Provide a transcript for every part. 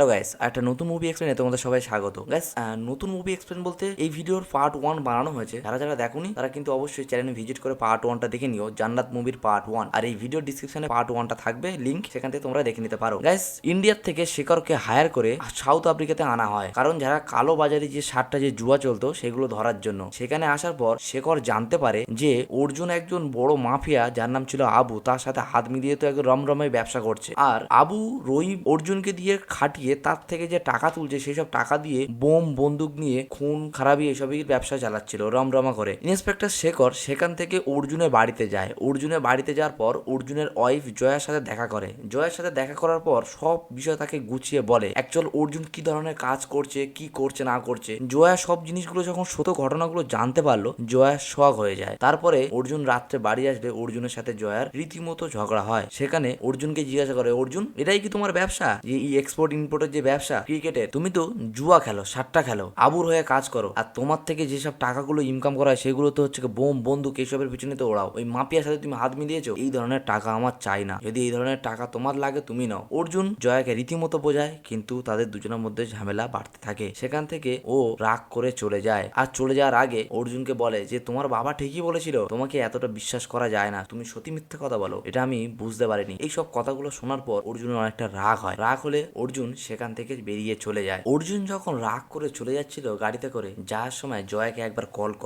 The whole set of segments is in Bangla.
হ্যালো গাইস, একটা নতুন মুভি এক্সপ্লেনে তোমাদের সবাই স্বাগত। গাইস, নতুন মুভি এক্সপ্লেন বলতে এই ভিডিওর পার্ট 1 বানানো হয়েছে। যারা যারা দেখোনি তারা কিন্তু অবশ্যই চ্যানেলে ভিজিট করে পার্ট 1টা দেখে নিও, জান্নাত মুভির পার্ট 1। আর এই ভিডিও ডিসক্রিপশনে পার্ট 1টা থাকবে লিংক, সেখান থেকে তোমরা দেখে নিতে পারো। গাইস, ইন্ডিয়ার থেকে শেখরকে হায়ার করে সাউথ আফ্রিকাতে আনা হয়, কারণ যারা কালো বাজারে যে সাতটা যে জুয়া চলতো সেগুলো ধরার জন্য। সেখানে আসার পর শেখর জানতে পারে যে অর্জুন একজন বড় মাফিয়া যার নাম ছিল আবু, তার সাথে হাত মিলিয়ে তো একদম রমরমে ব্যবসা করছে। আর আবু অর্জুনকে দিয়ে খাটিয়ে তার থেকে যে টাকা তুলছে সেই সব টাকা দিয়ে বোম বন্দুক নিয়ে খুন খারাপি এসবই ব্যবসা চালাচ্ছিল রমরমা করে। ইন্সপেক্টর শেখর সেখান থেকে অর্জুনের বাড়িতে যায়। অর্জুনের বাড়িতে যাওয়ার পর অর্জুনের ওয়াইফ জয়ার সাথে দেখা করে। জয়ার সাথে দেখা করার পর সব বিষয় তাকে গুছিয়ে বলে অ্যাকচুয়াল অর্জুন কি ধরনের কাজ করছে, কি করছে না করছে। জয়া সব জিনিসগুলো যখন সত্য ঘটনাগুলো জানতে পারলো, জয়া শক হয়ে যায়। তারপরে অর্জুন রাত্রে বাড়ি আসলে অর্জুনের সাথে জয়ার রীতিমতো ঝগড়া হয়। সেখানে অর্জুনকে জিজ্ঞাসা করে, অর্জুন এটাই কি তোমার ব্যবসা, যে এক্সপোর্ট ইম্পোর্টের যে ব্যবসা ক্রিকেটের? তুমি তো জুয়া খেলো, সাতটা খেলো, আবুর হয়ে কাজ করো, আর তোমার থেকে যেসব টাকাগুলো ইনকাম করা হয় সেগুলো তো হচ্ছে বোম বন্দুক এইসবের পিছনে তো ওড়াও। ওই মাফিয়ার সাথে তুমি হাত মিলিয়েছো। এই ধরনের টাকা আমার চাই না, যদি এই ধরনের টাকা তোমার লাগে তুমি নাও। অর্জুন জয়াকে রীতিমতো বোঝায়, কিন্তু তাদের দুজনের মধ্যে ঝামেলা বাড়তে থাকে। সেখান থেকে ও রাগ করে চলে যায়। আর চলে যাওয়ার আগে অর্জুনকে বলে যে তোমার বাবা ঠিকই বলেছিল, তোমাকে এতটা বিশ্বাস করা যায় না, তুমি সত্যি মিথ্যে কথা বলো, এটা আমি বুঝতে পারিনি। এইসব কথাগুলো শোনার পর অর্জুনের অনেকটা রাগ হয়। রাগ হলে অর্জুন সেখান থেকে বেরিয়ে চলে যায়। অর্জুন যখন রাগ করে চলে যাচ্ছিল গাড়িতে করে, যাওয়ার সময় জয়াকে একবার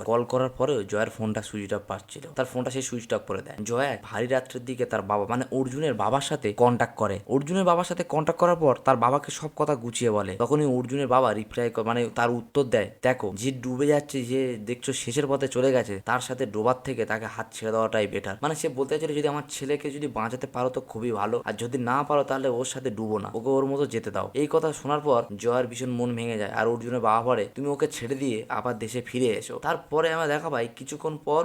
কল করার পরেও জয়ার ফোনটা সুইচ অফ পাচ্ছিল। তার ফোনটা সে সুইচ অফ করে দেয়। জয়া ভারী রাত্রের দিকে তার বাবা মানে অর্জুনের বাবার সাথে কন্ট্যাক্ট করে। অর্জুনের বাবার সাথে কন্ট্যাক্ট করার পর তার বাবাকে সব কথা গুছিয়ে বলে। তখনই অর্জুনের বাবা রিপ্লাই মানে তার উত্তর দেয়, দেখো যে ডুবে যাচ্ছে, যে দেখছো শেষের পথে চলে গেছে, তার সাথে ডোবার থেকে তাকে হাত ছেড়ে দেওয়াটাই বেটার। মানে সে বলতে চাইছিল যদি আমার ছেলেকে যদি বাঁচাতে পারো তো খুবই ভালো, আর যদি না পারো তাহলে ওর সাথে ডুবো না, ওকে ওর মতো যেতে দাও। এই কথা শোনার পর জয়ার ভীষণ মন ভেঙে যায়। আর অর্জুনের বাবা বলে তুমি ওকে ছেড়ে দিয়ে আবার দেশে ফিরে এসো। তারপরে আমরা দেখা পাই কিছুক্ষণ পর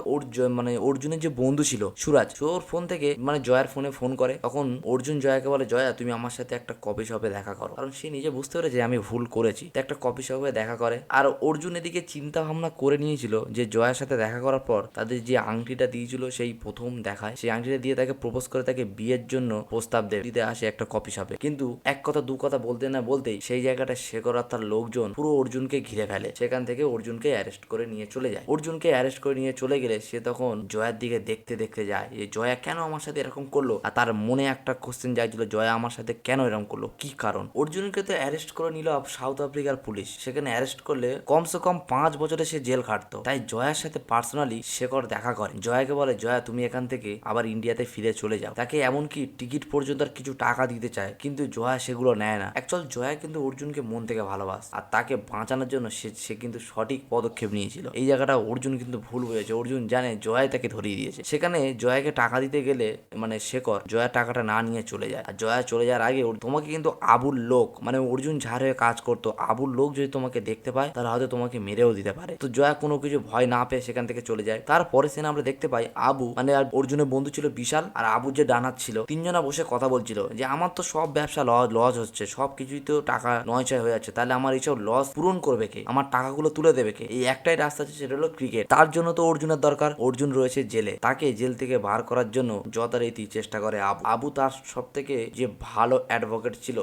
মানে অর্জুনের যে বন্ধু ছিল সুরাজ, ওর ফোন থেকে মানে জয়ার ফোনে ফোন করে। তখন অর্জুন জয়াকে বলে, জয়া তুমি আমার সাথে একটা কফি শপে দেখা করো, কারণ সে নিজে বুঝতে পেরেছে আমি ভুল করেছি। তো একটা কফি শপে দেখা করে। আর অর্জুন এদিকে চিন্তা ভাবনা করে নিয়েছিল যে জয়ার সাথে দেখা করার পর তাদের যে আংটিটা দিয়েছিল সেই প্রথম দেখায়, সেই আংটিটা দিয়ে তাকে প্রপোজ করে তাকে বিয়ের জন্য প্রস্তাব দিতে আসে একটা কফি শপে। কিন্তু এক কথা দু কথা বলতে না বলতেই সেই জায়গাটা শেখর আর তার লোকজন পুরো অর্জুনকে ঘিরে ফেলে। সেখান থেকে অর্জুনকে অ্যারেস্ট করে নিয়ে চলে যায়। অর্জুনকে অ্যারেস্ট করে নিয়ে চলে গেলে সে তখন জয়ার দিকে দেখতে দেখতে যায় যে জয়া কেন আমার সাথে এরকম করলো। আর তার মনে একটা কোশ্চেন যাইছিল, জয়া আমার সাথে কেন এরকম করলো, কি কারণ। অর্জুনকে তো অ্যারেস্ট করে নিল সাউথ আফ্রিকার পুলিশ। সেখানে অ্যারেস্ট করলে কমসে কম 5 বছরে সে জেল খাটতো। তাই জয়ার সাথে পার্সোনালি শেখর দেখা করে। জয়াকে বলে, জয়া তুমি এখান থেকে আবার ইন্ডিয়াতে ফিরে চলে যাও। তাকে এমনকি টিকিট পর্যন্ত আর কিছু টাকা দিতে চায়, কিন্তু জয়া সেগুলো নেয় না। অ্যাকচুয়াল জয়া কিন্তু অর্জুনকে মন থেকে ভালোবাসে, আর তাকে বাঁচানোর জন্য সে কিন্তু সঠিক পদক্ষেপ নিয়েছিল। এই জায়গাটা অর্জুন কিন্তু ভুল বুঝেছে। অর্জুন জানে জয়াই তাকে ধরিয়ে দিয়েছে। সেখানে জয়াকে টাকা দিতে গেলে মানে শেখর জয়ার টাকাটা না নিয়ে চলে যায়। আর জয়া চলে যাওয়ার আগে তোমাকে কিন্তু আবুল লোক মানে অর্জুন যার হয়ে কাজ করতো, আবুল লোক যদি তোমাকে দেখতে পায় তাহলে হয়তো তোমাকে মেরেও দিতে পারে। তো জয়া কোনো কিছু ভয় না পেয়ে সেখান থেকে চলে যায়। তারপরে সিনে আমরা দেখতে পাই আবু মানে আর অর্জুনের বন্ধু ছিল বিশাল, আর আবুর যে ডানাত ছিল, তিনজনা বসে কথা বলছিল যে আমার তো সব ব্যবসা লস হচ্ছে, সব কিছুই তো টাকা নয়ছয় হয়ে যাচ্ছে, তাহলে আমার এইসব লস পূরণ করবে কে, আমার টাকাগুলো তুলে দেবে কে? এই একটাই রাস্তা আছে, সেটা হলো ক্রিকেট। তার জন্য তো অর্জুনের দরকার। অর্জুন রয়েছে জেলে, তাকে জেল থেকে বার করার জন্য যথারীতি চেষ্টা করে আবু। আবু তার সব থেকে যে ভালো অ্যাডভোকেট ছিল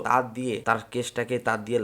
তার কেসটাকে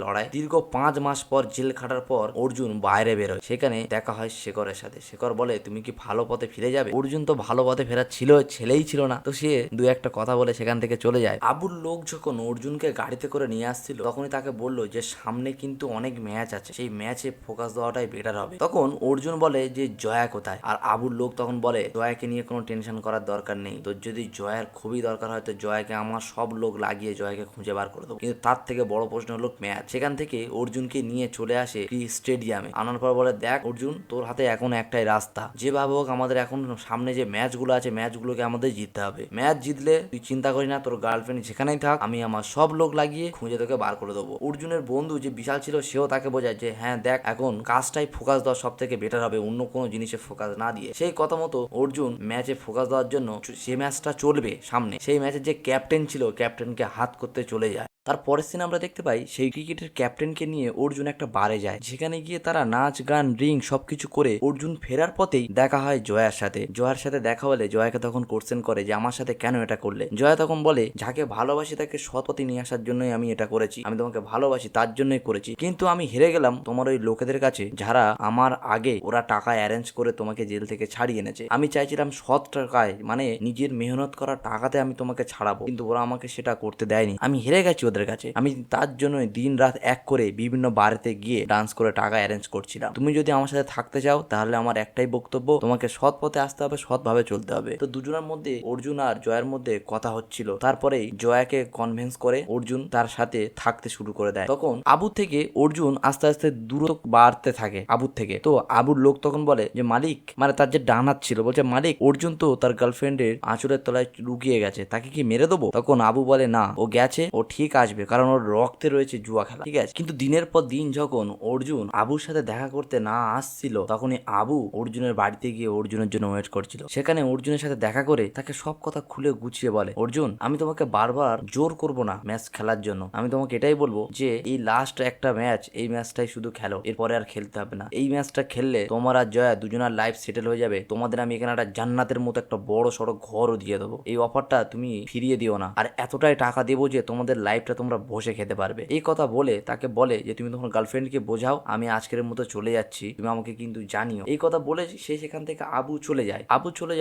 লড়াই। দীর্ঘ 5 মাস পর জেল খাটার পর অর্জুন বাইরে বেরোয়। সেখানে দেখা হয় শেখরের সাথে। শেখর বলে তুমি কি ভালো পথে ফিরে যাবে? অর্জুন তো ভালো পথে ফেরার ছেলেই ছিল না, তো সে দু একটা কথা বলে সেখান থেকে চলে যায়। আবুর লোক যখন অর্জুনকে গাড়িতে করে নিয়ে আসছিল তখনই তাকে বললো যে সামনে কিন্তু অনেক ম্যাচ আছে, সেই ম্যাচে ফোকাস দেওয়াটাই বেটার হবে। তখন অর্জুন বলে যে জয়া কোথায়? আর আবুর লোক তখন বলে জয়াকে নিয়ে কোনো টেনশন করার দরকার নেই, তো যদি জয়ার খুবই দরকার হয় তো জয়াকে আমার সব লোক লাগিয়ে জয়াকে খুঁজে বার করে দেবো। কিন্তু তার থেকে বড় প্রশ্ন হলো ম্যাচ। সেখান থেকে অর্জুনকে নিয়ে চলে আসে স্টেডিয়ামে। আনার পর বলে দেখ অর্জুন, তোর হাতে এখন একটাই রাস্তা, যেভাবে হোক আমাদের এখন সামনে যে ম্যাচগুলো আছে ম্যাচগুলোকে আমাদের জিততে হবে। ম্যাচ জিতলে তুই চিন্তা করি না, তোর গার্লফ্রেন্ড যেখানেই থাক আমি আমার সব লোক লাগিয়ে খুঁজে তোকে বার করে দেবো। অর্জুনের বন্ধু যে বিশাল ছিল সেও তাকে বোঝায় যে হ্যাঁ দেখ এখন কাজটাই ফোকাস দেওয়া সব থেকে বেটার হবে, অন্য কোনো জিনিসে ফোকাস না দিয়ে। সেই কথা মতো অর্জুন ম্যাচে ফোকাস দেওয়ার জন্য যে ম্যাচটা চলবে সামনে, সেই ম্যাচের যে ক্যাপ্টেন ছিল ক্যাপ্টেনকে হাত করতে চলে যায়। তার পরের সিনে আমরা দেখতে পাই সেই ক্রিকেটের ক্যাপ্টেনকে নিয়ে অর্জুন একটা বারে যায়, যেখানে গিয়ে তারা নাচ গান রিং সবকিছু করে অর্জুন ফেরার পথেই দেখা হয় জয়ার সাথে। জয়ার সাথে দেখা হলে জয়াকে তখন কোশ্চেন করে যে আমার সাথে কেন এটা করলে। জয়া তখন বলে যাকে ভালোবাসি তাকে সৎ পথে নিয়ে আসার জন্যই আমি এটা করেছি, আমি তোমাকে ভালোবাসি তার জন্যই করেছি, কিন্তু আমি হেরে গেলাম তোমার ওই লোকেদের কাছে যারা আমার আগে ওরা টাকা অ্যারেঞ্জ করে তোমাকে জেল থেকে ছাড়িয়ে এনেছে। আমি চাইছিলাম সৎ টাকায় মানে নিজের মেহনত করা টাকাতে আমি তোমাকে ছাড়াবো, কিন্তু ওরা আমাকে সেটা করতে দেয়নি। আমি হেরে গেছি ওদের কাছে। আমি তার জন্য দিন রাত এক করে বিভিন্ন বাড়িতে গিয়ে ডান্স করে টাকা অ্যারেঞ্জ করছিলাম। তুমি যদি আমার সাথে থাকতে চাও তাহলে আমার একটাই বক্তব্য, তোমাকে সৎ পথে আসতে হবে, সৎভাবে চলতে হবে। তো দুজনের মধ্যে অর্জুন আর জয়ার মধ্যে কথা হচ্ছিল। তারপরেই জয়াকে কনভিন্স করে অর্জুন তার সাথে থাকতে শুরু করে দেয়। তখন আবু থেকে অর্জুন আস্তে আস্তে দূরত্ব বাড়তে থাকে আবুর থেকে। তো আবুর লোক তখন বলে যে মালিক, মানে তার যে ডান হাত ছিল, বলছে মালিক অর্জুন তো তার গার্লফ্রেন্ডের আঁচলের তলায় লুকিয়ে গেছে, তাকে কি মেরে দেবো? তখন আবু বলে না, ও গেছে, ও ঠিক আসবে, কারণ ওর রক্তে রয়েছে জুয়া খেলা, ঠিক আছে। কিন্তু দিনের পর দিন যখন অর্জুন আবুর সাথে দেখা করতে না আসছিল, তখনই আবু অর্জুনের বাড়িতে গিয়ে অর্জুনের জন্য ওয়েট করছিল। সেখানে অর্জুনের সাথে দেখা করে তাকে সব কথা খুলে গুছিয়ে বলে, অর্জুন আমি তোমাকে বারবার জোর করব না ম্যাচ খেলার জন্য, আমি তোমাকে এটাই বলবো যে এই লাস্ট একটা ম্যাচ, এই ম্যাচটাই শুধু খেলো, এরপরে আর খেলতে হবে না। এই ম্যাচটা খেললে তোমার আর জয়া দুজনের লাইফ সেটেল হয়ে যাবে, তোমাদের আমি এখানে একটা জান্নাতের মতো একটা বড় সড়ো ঘরও দিয়ে দেবো, এই অফারটা তুমি ফিরিয়ে দিও না, আর এতটাই টাকা দেবো যে তোমাদের লাইফটা তোমরা বসে খেতে পারবে। এই কথা বলে তাকে বলে যে তুমি তোমার গার্লফ্রেন্ডকে বোঝাও, আমি আজকের মতো চলে যাচ্ছি, তুমি আমাকে কিন্তু জানিও। এই কথা বলে সে সেখান থেকে আবু চলে যায়। আবু চলে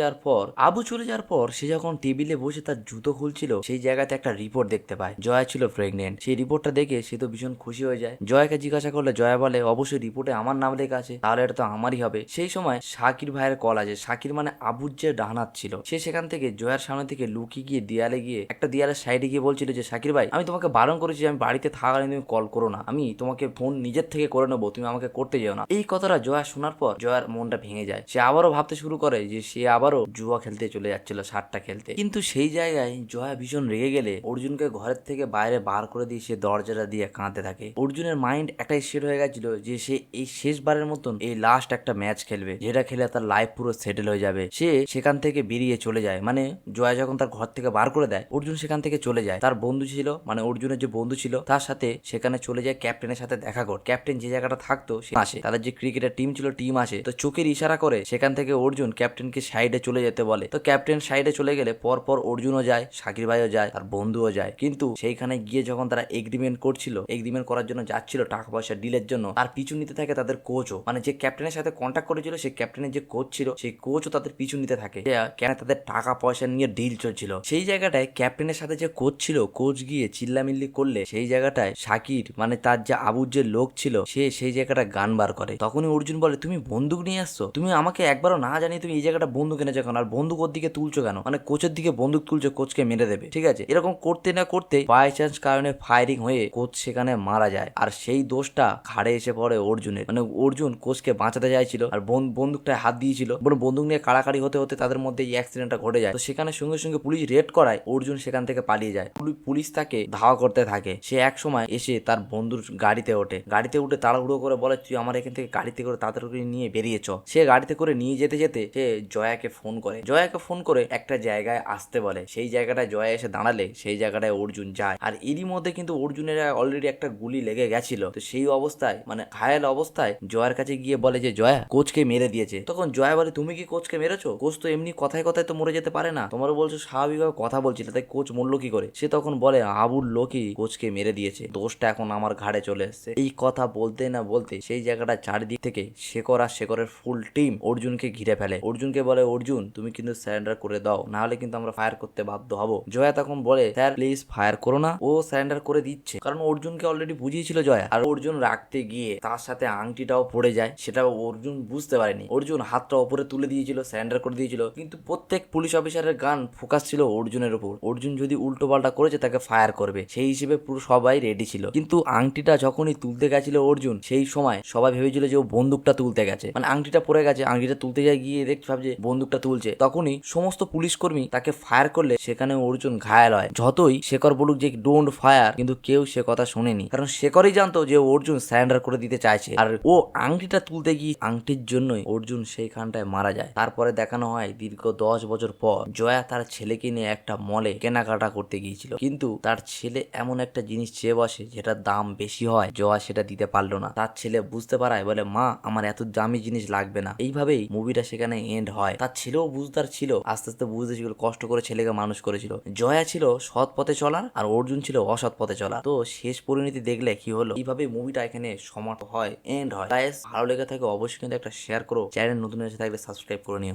যাওয়ার পর সে যখন টেবিলে বসে তার জুতো খুলছিল, সেই জায়গাতে একটা রিপোর্ট দেখতে পায়, জয়া ছিল প্রেগনেন্ট। সেই রিপোর্টটা দেখে সে তো ভীষণ খুশি হয়ে যায়। জয়াকে জিজ্ঞাসা করলে জয়া বলে অবশ্যই রিপোর্টে আমার নাম লেখা আছে, তাহলে এটা তো আমারই হবে। সেই সময় শাকির ভাইয়ের কল আছে। শাকির মানে আবুর যে ডান হাত ছিল, সে সেখান থেকে জয়ার সামনে থেকে লুকিয়ে গিয়ে দেয়ালে গিয়ে একটা দেয়ালের সাইডে গিয়ে বলছিল যে শাকির ভাই, আমি তোমাকে বারণ করেছি আমি বাড়িতে থাকাকালীন তুমি কল করো না, আমি তোমাকে ফোন নিজের থেকে করে নেবো, তুমি আমাকে করতে যেও না। এই কথাটা জয়া শোনার পর জয়ার মনটা ভেঙে যায়। সে আবারও ভাবতে শুরু করে যে সে আবারও জুয়া খেলতে চলে যাচ্ছিল, সাতটা খেলতে। কিন্তু সেই জায়গায় জয়া ভীষণ রেগে গেলে অর্জুনকে ঘরের থেকে বাইরে বার করে দিয়ে সে দরজাটা দিয়ে কাঁদতে থাকে। অর্জুনের মাইন্ড একটাই সেট হয়ে গেছিল যে সে এই শেষবারের মতন এই লাস্ট একটা ম্যাচ খেলবে, যেটা খেলে তার লাইফ পুরো সেটেল হয়ে যাবে। সে সেখান থেকে বেরিয়ে চলে যায়, মানে জয়া যখন তার ঘর থেকে বার করে দেয় অর্জুন সেখান থেকে চলে যায়। তার বন্ধু ছিল, মানে অর্জুনের যে বন্ধু ছিল তার সাথে সেখানে চলে যায় ক্যাপ্টেনের সাথে দেখা কর। ক্যাপ্টেন যে জায়গাটা থাকতো সে আসে, তাদের যে ক্রিকেটের টিম ছিল টিম আসে। তো চোখের ইশারা করে সেখান থেকে অর্জুন ক্যাপ্টেনকে সাইডে চলে যেতে বলে। তো ক্যাপ্টেন সাইডে চলে গেলে পর অর্জুনও যায়, শাকির ভাইও যায়, আর বন্ধুও যায়। কিন্তু সেইখানে গিয়ে যখন তারা এগ্রিমেন্ট করার জন্য যাচ্ছিল টাকা পয়সা ডিলের জন্য, তার পিছু নিতে থাকে তাদের কোচও, মানে যে ক্যাপ্টেনের সাথে কন্ট্যাক্ট করেছিল সেই ক্যাপ্টেনের যে কোচ ছিল সেই কোচও তাদের পিছু নিতে থাকে, কেন তাদের টাকা পয়সা নিয়ে ডিল চলছিল। সেই জায়গাটায় ক্যাপ্টেনের সাথে যে কোচ ছিল, কোচ গিয়ে চিল্লামিল্লি করলে সেই জায়গাটায় শাকির মানে তার যে আবুর যে লোক ছিল সে সেই জায়গাটা গান বার করে। তখনই অর্জুন বলে তুমি বন্দুক নিয়ে আসছো, তুমি আমাকে একবারও না জানিয়ে তুমি এই জায়গাটা বন্দুক এনেছো কেন, আর বন্দুক ওর দিকে তুলছো কেন, মানে কোচের দিকে বন্দুক তুলছো, কোচকে মেরে দেবে, ঠিক আছে। এরকম করতে না করতে বাই চান্স কারণে ফায়ারিং হয়ে কোচ সেখানে মারা যায়, আর সেই দোষটা ঘাড়ে এসে পড়ে অর্জুনের। মানে অর্জুন কোচকে বাঁচাতে চাইছিল আর বন্দুকটায় হাত দিয়েছিল, বন্দুক নিয়ে কাড়াকাড়ি হতে হতে তাদের মধ্যে এই অ্যাক্সিডেন্টটা ঘটে যায়। তো সেখানে সঙ্গে সঙ্গে পুলিশ রেড করায়, অর্জুন সেখান থেকে পালিয়ে যায়। পুলিশ তাকে ধাওয়া করতে থাকে। সে এক সময় এসে তার বন্ধুর গাড়িতে উঠে তাড়াহুড়ো করে বলে তুই আমার এখান থেকে গাড়িতে করে তাড়াতাড়ি নিয়ে বেরিয়েছ। সে গাড়িতে করে নিয়ে যেতে যেতে সে জয়াকে ফোন করে একটা জায়গায় আসতে বলে। সেই জায়গাটায় জয়া এসে দাঁড়ালে সেই জায়গাটায় অর্জুন যায়, আর এরই মধ্যে কিন্তু অর্জুনের অলরেডি একটা গুলি লেগে গেছিল। তো সেই অবস্থায় মানে ঘায়াল অবস্থায় জয়ার কাছে গিয়ে বলে যে জয়া কোচকে মেরে দিয়েছে। তখন জয়া বলে তুমি কি কোচকে মেরেছো? কোচ তো এমনি কথায় কথায় তো মরে যেতে পারে না, তোমরা বলছো স্বাভাবিকভাবে কথা বলছিল, তাই কোচ মরলো কি করে? সে তখন বলে আবুর লোকই কোচকে মেরে দিয়েছে, দোষটা এখন আমার ঘাড়ে চলে এসছে। এই কথা বলতে না বলতে সেই জায়গাটা চারিদিক থেকে শেখর আর শেখরের ফুল টিম অর্জুনকে ঘিরে ফেলে। অর্জুনকে বলে অর্জুন তুমি কিন্তু সারেন্ডার করে দাও, না হলে কিন্তু আমরা ফায়ার করতে বাধ্য হবো। জয়া তখন বলে স্যার প্লিজ ফায়ার করো না, ও সারেন্ডার করে দিচ্ছে, কারণ অর্জুনকে অলরেডি বুঝিয়েছিল জয়া। আর অর্জুন রাখতে গিয়ে তার সাথে আংটিটাও পড়ে যায়, সেটা অর্জুন বুঝতে পারেনি। অর্জুন হাতটা ওপরে তুলে দিয়েছিল, সারেন্ডার করে দিয়েছিল, কিন্তু প্রত্যেক পুলিশ অফিসারের গান ফোকাস ছিল অর্জুনের উপর। অর্জুন যদি উল্টো পাল্টা করেছে তাকে ফায়ার করবে, সেই হিসেবে পুরো সবাই রেডি ছিল। কিন্তু আংটিটা যখনই তুলতে গেছিল অর্জুন, সেই সময় সবাই ভেবেছিল যে ও বন্দুকটা তুলতে গেছে, মানে আংটিটা পড়ে গেছে, আংটিটা তুলতে যায় গিয়ে দেখতে ভাবছে বন্দুকটা তুলছে। তখনই সমস্ত পুলিশ কর্মী তাকে ফায়ার করলে সেখানে অর্জুন ঘায়াল হয়। যতই শেখর বলুক যে ডোন্ট ফায়ার, কিন্তু কেউ সে কথা শোনেনি, কারণ শেখরই জানতো যে অর্জুন সারেন্ডার করে দিতে চাইছে, আর ও আংটিটা তুলতে গিয়ে আংটির জন্যই অর্জুন সেইখানটায় মারা যায়। তারপরে দেখানো হয় দীর্ঘ 10 বছর পর জয়া তার ছেলেকে নিয়ে একটা মলে কেনাকাটা করতে গিয়েছিল, কিন্তু তার ছেলে ছেলে এমন একটা জিনিস চেয়ে বসে যেটার দাম বেশি হয়, জয়া সেটা দিতে পারলো না। তার ছেলে বুঝতে পারায় বলে, মা আমার এত দামি জিনিস লাগবে না। এইভাবেই মুভিটা সেখানে এন্ড হয়। তার ছেলেও বুঝদার ছিল, আস্তে আস্তে বুঝতে শিখল, কষ্ট করে ছেলেকে মানুষ করেছিল। জয়া ছিল সৎ পথে চলার আর অর্জুন ছিল অসৎ পথে চলা। তো শেষ পরিণতি দেখলে কি হলো, এইভাবে মুভিটা এখানে সমাপ্ত হয়, এন্ড হয়। গাইস ভালো লেগে থাকে অবশ্যই কিন্তু একটা শেয়ার করো, চ্যানেল নতুন এসে থাকলে সাবস্ক্রাইব করে নিও।